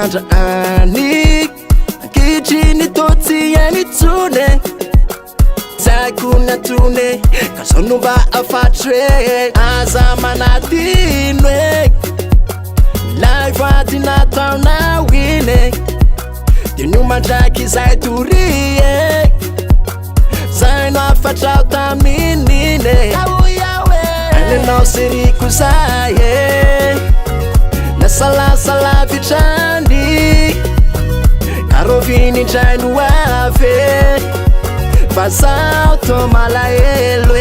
mandra ani ankehitriny totsy ianitsone tsy haiko natone ka zao no mba afatry hoe aza manadino hoe ilay vady nataonao iny de nio mandraky izay tory zay no afatrao tamin'iny anenao seriko zay nasalasala vitrany karoviny indray no avy fa zaho tô malahelo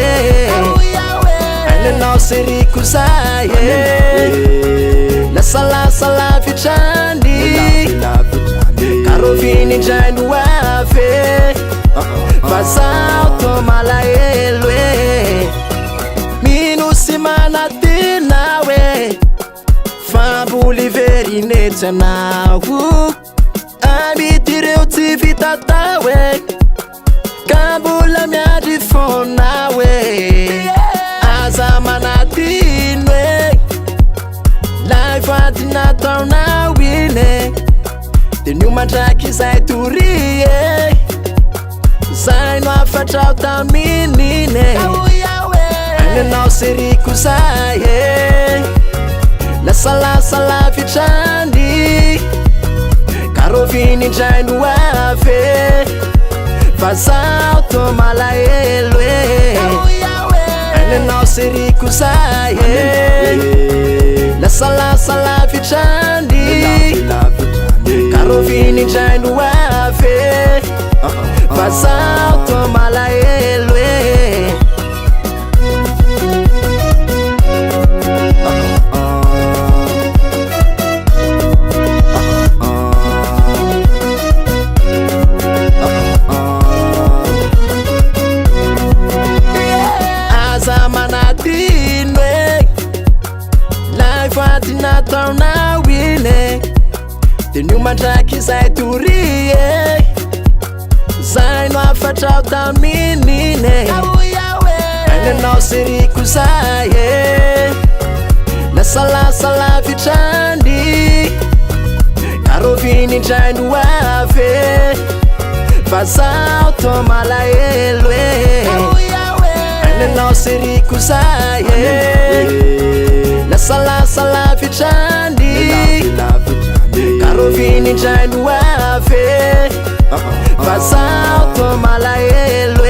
anenao seriko zay nasalasala vitrany karoviny indray no avy fa zaho tô malahelo mino sy manatena hoe famboly verinetsy anao amity ireo tsy vita tao ka mbola miandry fona aza manadino lay vady nataonao iny de nio mandraky izay tory zay no afatrao tamin'iny anenao seriko zay nasalasala vitrany karoviny indray no avy fa zaho tô malahelo anenao seriko zay nasalasala vitrany karoviny indray no avy fa zaho tô malahelo aza manadino lay vady nataonao iny de nio mandraky izay tory zay no afatrao tamin'iny anenao seriko zay nasalasala vitrany karoviny indray no avy fa zaho tô malahelo anenao seriko zay nasalasala vitrany karoviny indray no avy fa zaho tô malahelo